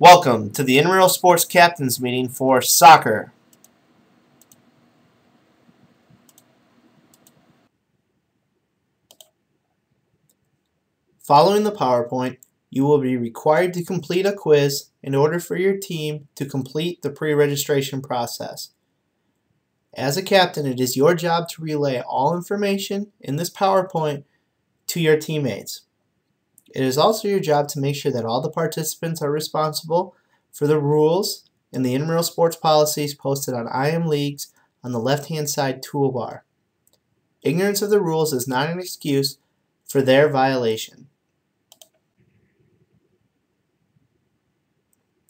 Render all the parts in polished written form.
Welcome to the Intramural Sports Captains Meeting for Soccer. Following the PowerPoint, you will be required to complete a quiz in order for your team to complete the pre-registration process. As a captain, it is your job to relay all information in this PowerPoint to your teammates. It is also your job to make sure that all the participants are responsible for the rules and the intramural sports policies posted on IM Leagues on the left-hand side toolbar. Ignorance of the rules is not an excuse for their violation.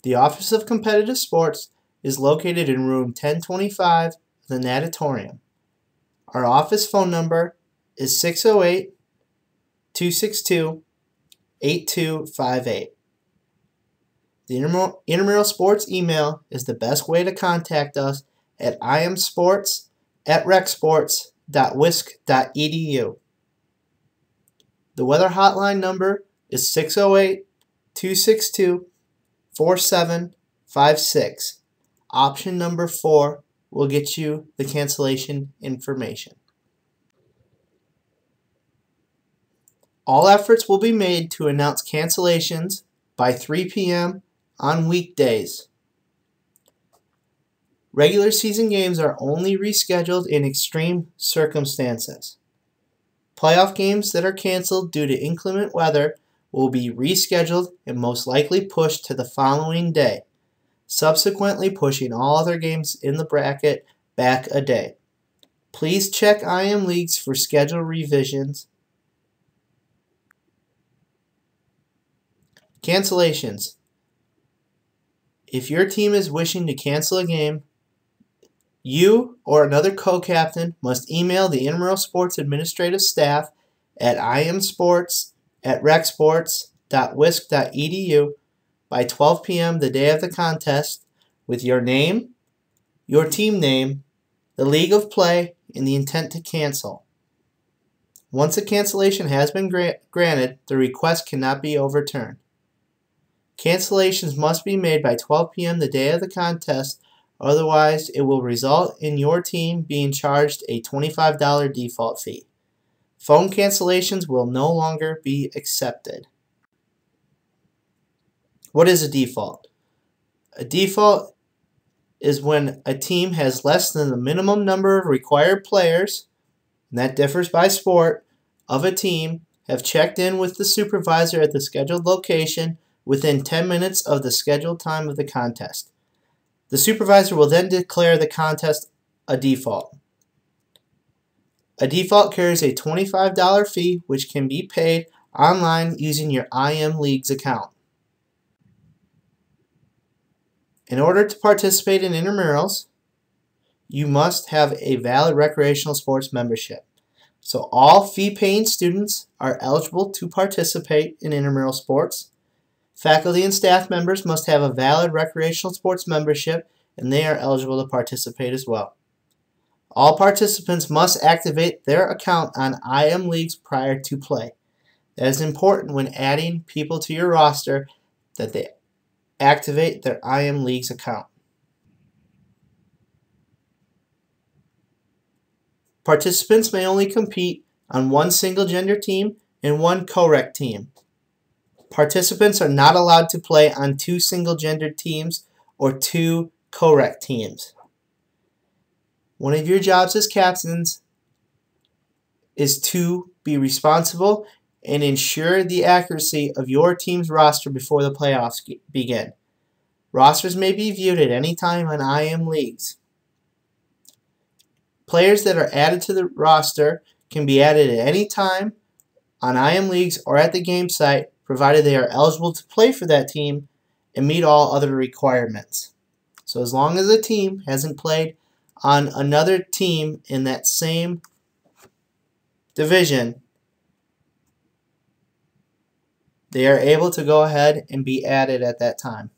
The Office of Competitive Sports is located in room 1025 of the Natatorium. Our office phone number is 608-262-8258. The Intramural Sports email is the best way to contact us at imsports@recsports.wisc.edu. The weather hotline number is 608-262-4756. Option number 4 will get you the cancellation information. All efforts will be made to announce cancellations by 3 p.m. on weekdays. Regular season games are only rescheduled in extreme circumstances. Playoff games that are canceled due to inclement weather will be rescheduled and most likely pushed to the following day, subsequently pushing all other games in the bracket back a day. Please check IM Leagues for schedule revisions. Cancellations. If your team is wishing to cancel a game, you or another co-captain must email the Intramural Sports Administrative Staff at imsports@recsports.wisc.edu by 12 p.m. the day of the contest with your name, your team name, the league of play, and the intent to cancel. Once a cancellation has been granted, the request cannot be overturned. Cancellations must be made by 12 p.m. the day of the contest, otherwise it will result in your team being charged a $25 default fee. Phone cancellations will no longer be accepted. What is a default? A default is when a team has less than the minimum number of required players, and that differs by sport, of a team have checked in with the supervisor at the scheduled location within 10 minutes of the scheduled time of the contest. The supervisor will then declare the contest a default. A default carries a $25 fee which can be paid online using your IM Leagues account. In order to participate in intramurals, you must have a valid recreational sports membership. So all fee-paying students are eligible to participate in intramural sports. Faculty and staff members must have a valid recreational sports membership, and they are eligible to participate as well. All participants must activate their account on IM Leagues prior to play. That is important when adding people to your roster, that they activate their IM Leagues account. Participants may only compete on one single gender team and one co-rec team. Participants are not allowed to play on 2 single-gendered teams or 2 co-rec teams. One of your jobs as captains is to be responsible and ensure the accuracy of your team's roster before the playoffs begin. Rosters may be viewed at any time on IM Leagues. Players that are added to the roster can be added at any time on IM Leagues or at the game site, provided they are eligible to play for that team and meet all other requirements. So as long as a team hasn't played on another team in that same division, they are able to go ahead and be added at that time.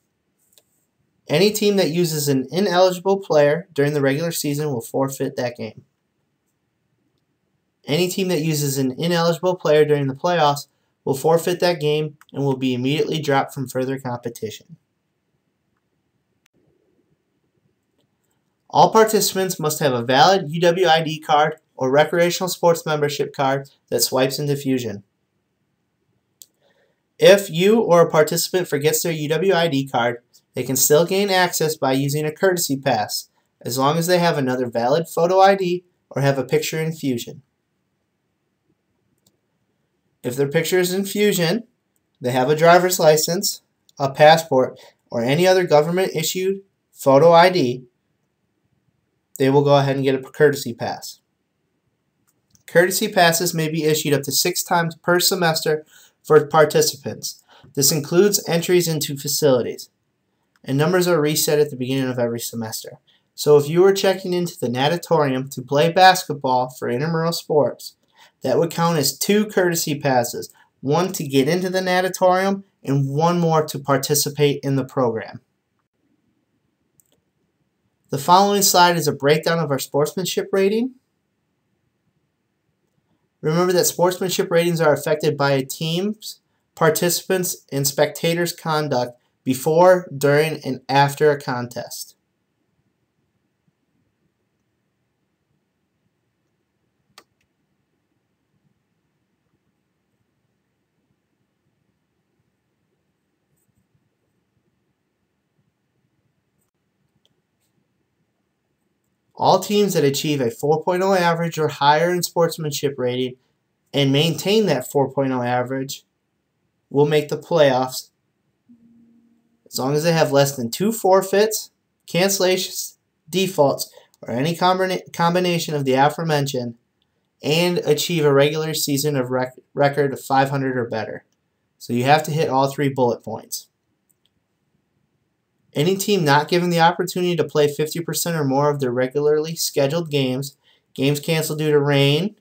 Any team that uses an ineligible player during the regular season will forfeit that game. Any team that uses an ineligible player during the playoffs will forfeit that game and will be immediately dropped from further competition. All participants must have a valid UW ID card or recreational sports membership card that swipes into Fusion. If you or a participant forgets their UW ID card, they can still gain access by using a courtesy pass, as long as they have another valid photo ID or have a picture in Fusion. If their picture is in Fusion, they have a driver's license, a passport, or any other government-issued photo ID, they will go ahead and get a courtesy pass. Courtesy passes may be issued up to 6 times per semester for participants. This includes entries into facilities, and numbers are reset at the beginning of every semester. So if you were checking into the natatorium to play basketball for intramural sports, that would count as 2 courtesy passes, one to get into the natatorium and one more to participate in the program. The following slide is a breakdown of our sportsmanship rating. Remember that sportsmanship ratings are affected by a team's, participants, and spectators' conduct before, during, and after a contest. All teams that achieve a 4.0 average or higher in sportsmanship rating and maintain that 4.0 average will make the playoffs as long as they have less than 2 forfeits, cancellations, defaults, or any combination of the aforementioned, and achieve a regular season of record of 500 or better. So you have to hit all 3 bullet points. Any team not given the opportunity to play 50% or more of their regularly scheduled games, games canceled due to rain,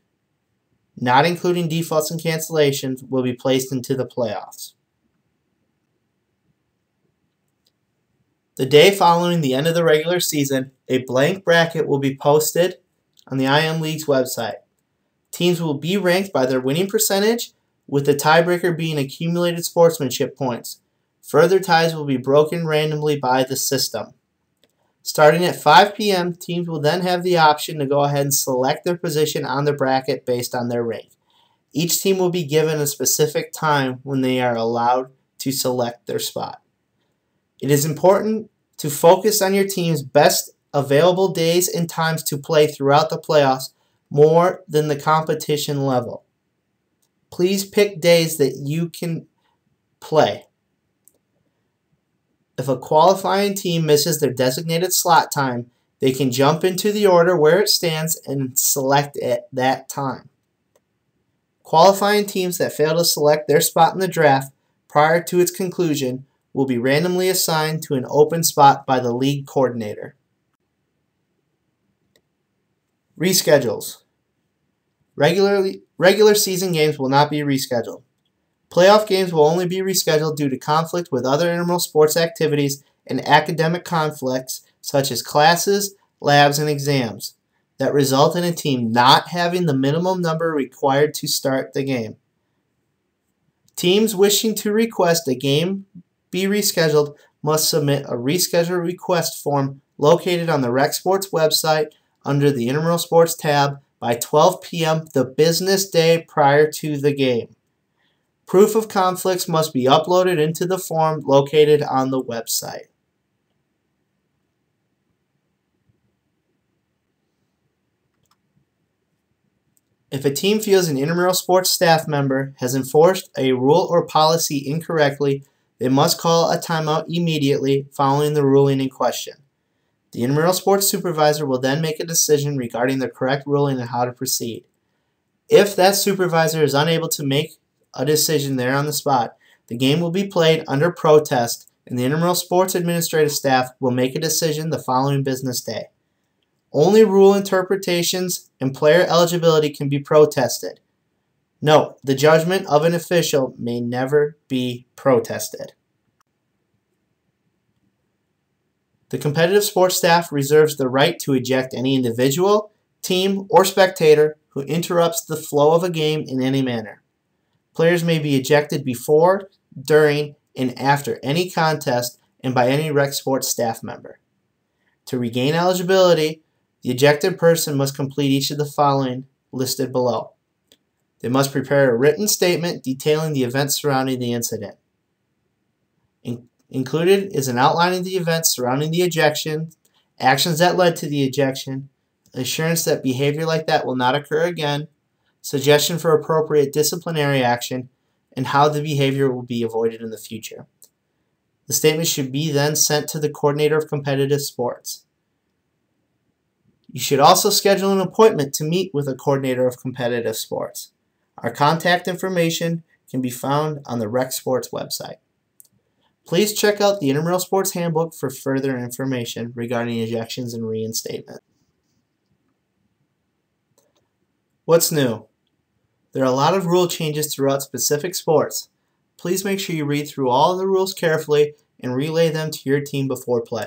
not including defaults and cancellations, will be placed into the playoffs. The day following the end of the regular season, a blank bracket will be posted on the IM League's website. Teams will be ranked by their winning percentage, with the tiebreaker being accumulated sportsmanship points. Further ties will be broken randomly by the system. Starting at 5 p.m., teams will then have the option to go ahead and select their position on the bracket based on their rank. Each team will be given a specific time when they are allowed to select their spot. It is important to focus on your team's best available days and times to play throughout the playoffs more than the competition level. Please pick days that you can play. If a qualifying team misses their designated slot time, they can jump into the order where it stands and select at that time. Qualifying teams that fail to select their spot in the draft prior to its conclusion will be randomly assigned to an open spot by the league coordinator. Reschedules. Regular season games will not be rescheduled. Playoff games will only be rescheduled due to conflict with other intramural sports activities and academic conflicts such as classes, labs, and exams that result in a team not having the minimum number required to start the game. Teams wishing to request a game be rescheduled must submit a reschedule request form located on the Rec Sports website under the Intramural Sports tab by 12 p.m. the business day prior to the game. Proof of conflicts must be uploaded into the form located on the website. If a team feels an intramural sports staff member has enforced a rule or policy incorrectly, they must call a timeout immediately following the ruling in question. The intramural sports supervisor will then make a decision regarding the correct ruling and how to proceed. If that supervisor is unable to make a decision there on the spot, the game will be played under protest, and the intramural sports administrative staff will make a decision the following business day. Only rule interpretations and player eligibility can be protested. Note, the judgment of an official may never be protested. The competitive sports staff reserves the right to eject any individual, team, or spectator who interrupts the flow of a game in any manner. Players may be ejected before, during, and after any contest and by any Rec Sports staff member. To regain eligibility, the ejected person must complete each of the following listed below. They must prepare a written statement detailing the events surrounding the incident. Included is an outline of the events surrounding the ejection, actions that led to the ejection, assurance that behavior like that will not occur again, suggestion for appropriate disciplinary action, and how the behavior will be avoided in the future. The statement should be then sent to the coordinator of competitive sports. You should also schedule an appointment to meet with a coordinator of competitive sports. Our contact information can be found on the Rec Sports website. Please check out the Intramural Sports Handbook for further information regarding ejections and reinstatement. What's new? There are a lot of rule changes throughout specific sports. Please make sure you read through all of the rules carefully and relay them to your team before play.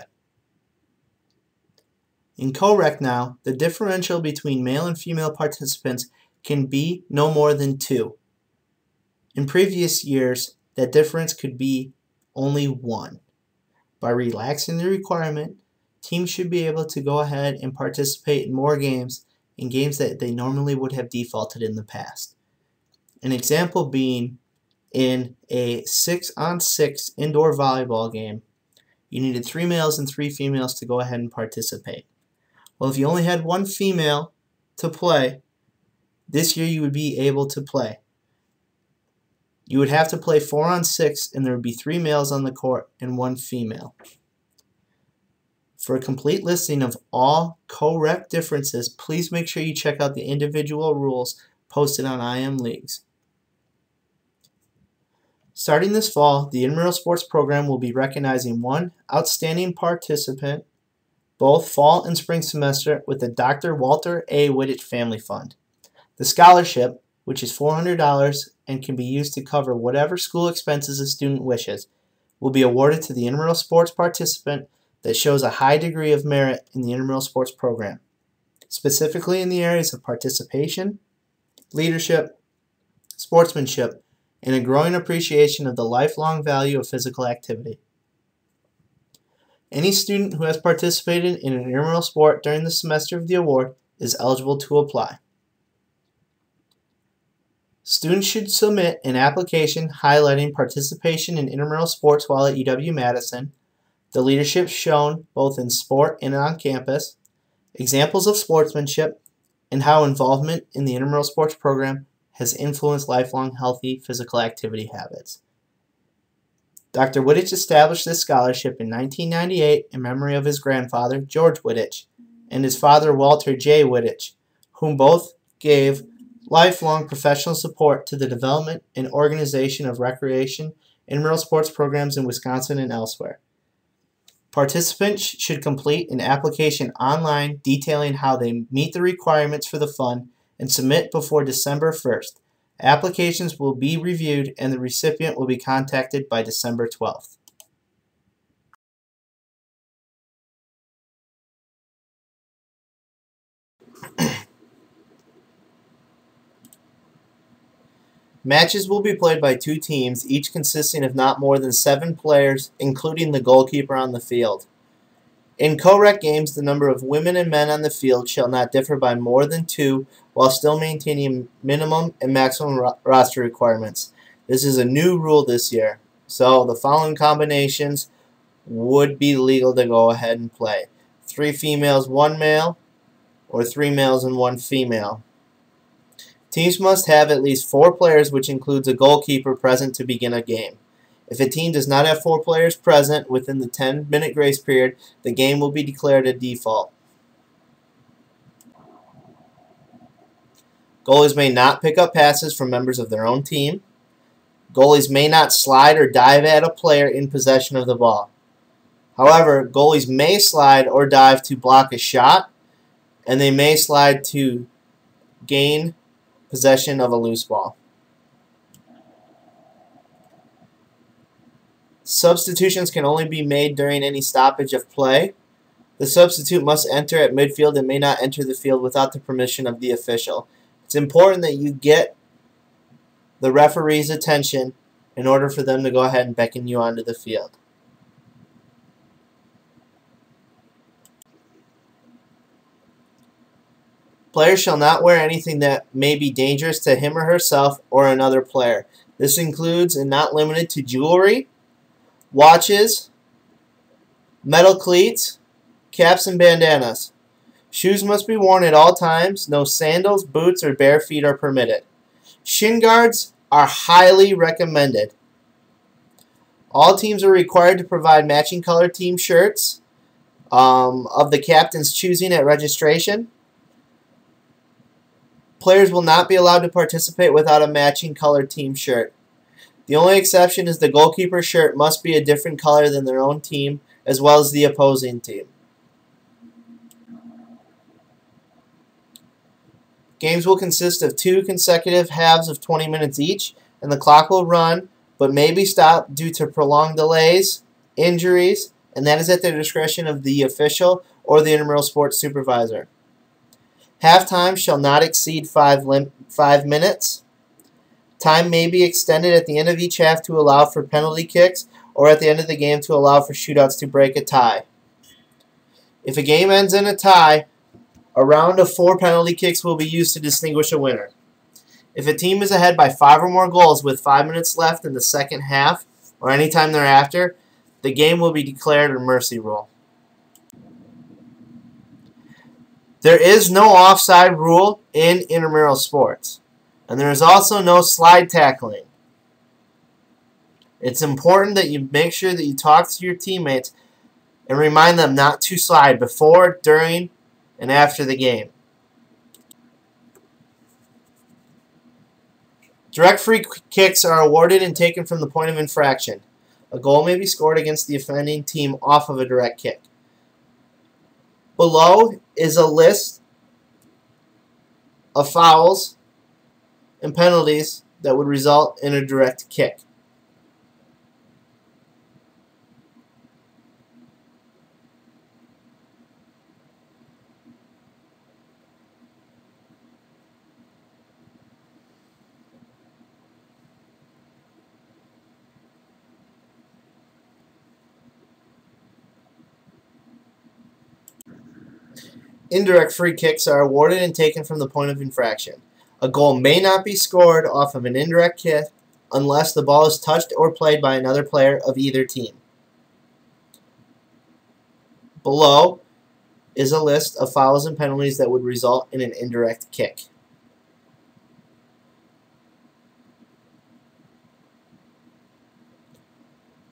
In co-rec now, the differential between male and female participants can be no more than 2. In previous years, that difference could be only 1. By relaxing the requirement, teams should be able to go ahead and participate in more games, in games that they normally would have defaulted in the past. An example being in a 6-on-6 indoor volleyball game, you needed 3 males and 3 females to go ahead and participate. Well, if you only had 1 female to play, this year you would be able to play. You would have to play 4-on-6, and there would be 3 males on the court and 1 female. For a complete listing of all co-rec differences, please make sure you check out the individual rules posted on IM Leagues. Starting this fall, the Intramural Sports Program will be recognizing 1 outstanding participant both fall and spring semester with the Dr. Walter A. Wittich Family Fund. The scholarship, which is $400 and can be used to cover whatever school expenses a student wishes, will be awarded to the intramural sports participant that shows a high degree of merit in the intramural sports program, specifically in the areas of participation, leadership, sportsmanship, and a growing appreciation of the lifelong value of physical activity. Any student who has participated in an intramural sport during the semester of the award is eligible to apply. Students should submit an application highlighting participation in intramural sports while at UW-Madison, the leadership shown both in sport and on campus, examples of sportsmanship, and how involvement in the intramural sports program has influenced lifelong healthy physical activity habits. Dr. Wittich established this scholarship in 1998 in memory of his grandfather, George Wittich, and his father, Walter J. Wittich, whom both gave lifelong professional support to the development and organization of recreation intramural sports programs in Wisconsin and elsewhere. Participants should complete an application online detailing how they meet the requirements for the fund and submit before December 1st. Applications will be reviewed and the recipient will be contacted by December 12th. Matches will be played by 2 teams, each consisting of not more than 7 players, including the goalkeeper on the field. In co-rec games, the number of women and men on the field shall not differ by more than 2, while still maintaining minimum and maximum roster requirements. This is a new rule this year, so the following combinations would be legal to go ahead and play. 3 females, 1 male, or 3 males and 1 female. Teams must have at least 4 players, which includes a goalkeeper present to begin a game. If a team does not have 4 players present within the 10-minute grace period, the game will be declared a default. Goalies may not pick up passes from members of their own team. Goalies may not slide or dive at a player in possession of the ball. However, goalies may slide or dive to block a shot, and they may slide to gain possession of a loose ball. Substitutions can only be made during any stoppage of play. The substitute must enter at midfield and may not enter the field without the permission of the official. It's important that you get the referee's attention in order for them to go ahead and beckon you onto the field. Players shall not wear anything that may be dangerous to him or herself or another player. This includes and not limited to jewelry, watches, metal cleats, caps, and bandanas. Shoes must be worn at all times. No sandals, boots, or bare feet are permitted. Shin guards are highly recommended. All teams are required to provide matching color team shirts of the captain's choosing at registration. Players will not be allowed to participate without a matching colored team shirt. The only exception is the goalkeeper's shirt must be a different color than their own team, as well as the opposing team. Games will consist of 2 consecutive halves of 20 minutes each, and the clock will run, but may be stopped due to prolonged delays, injuries, and that is at the discretion of the official or the intramural sports supervisor. Halftime shall not exceed 5 minutes. Time may be extended at the end of each half to allow for penalty kicks, or at the end of the game to allow for shootouts to break a tie. If a game ends in a tie, a round of 4 penalty kicks will be used to distinguish a winner. If a team is ahead by 5 or more goals with 5 minutes left in the second half, or any time thereafter, the game will be declared a mercy rule. There is no offside rule in intramural sports, and there is also no slide tackling. It's important that you make sure that you talk to your teammates and remind them not to slide before, during, and after the game. Direct free kicks are awarded and taken from the point of infraction. A goal may be scored against the offending team off of a direct kick. Below is a list of fouls and penalties that would result in a direct kick. Indirect free kicks are awarded and taken from the point of infraction. A goal may not be scored off of an indirect kick unless the ball is touched or played by another player of either team. Below is a list of fouls and penalties that would result in an indirect kick.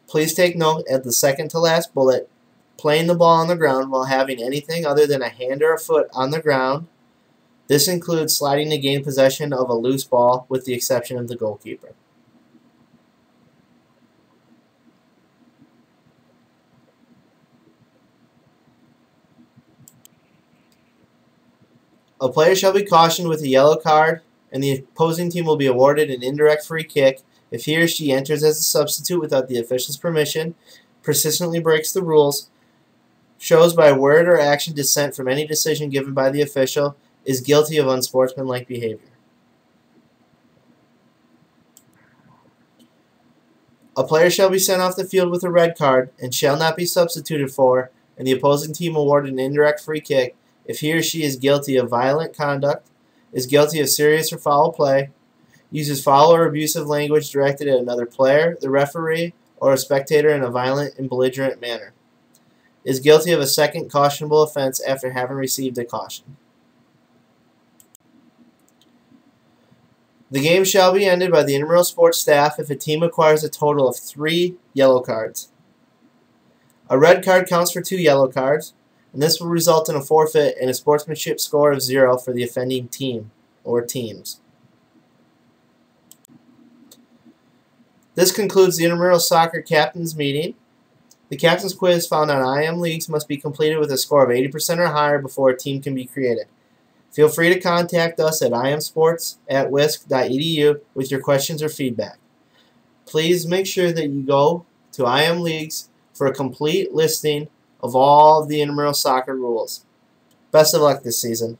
Please take note at the second to last bullet. Playing the ball on the ground while having anything other than a hand or a foot on the ground. This includes sliding to gain possession of a loose ball with the exception of the goalkeeper. A player shall be cautioned with a yellow card, and the opposing team will be awarded an indirect free kick if he or she enters as a substitute without the official's permission, persistently breaks the rules, shows by word or action dissent from any decision given by the official, is guilty of unsportsmanlike behavior. A player shall be sent off the field with a red card and shall not be substituted for, and the opposing team awarded an indirect free kick if he or she is guilty of violent conduct, is guilty of serious or foul play, uses foul or abusive language directed at another player, the referee, or a spectator in a violent and belligerent manner, is guilty of a second cautionable offense after having received a caution. The game shall be ended by the intramural sports staff if a team acquires a total of 3 yellow cards. A red card counts for 2 yellow cards, and this will result in a forfeit and a sportsmanship score of 0 for the offending team or teams. This concludes the intramural soccer captain's meeting. The captain's quiz found on IM Leagues must be completed with a score of 80% or higher before a team can be created. Feel free to contact us at imsports@wisc.edu with your questions or feedback. Please make sure that you go to IM Leagues for a complete listing of all of the intramural soccer rules. Best of luck this season.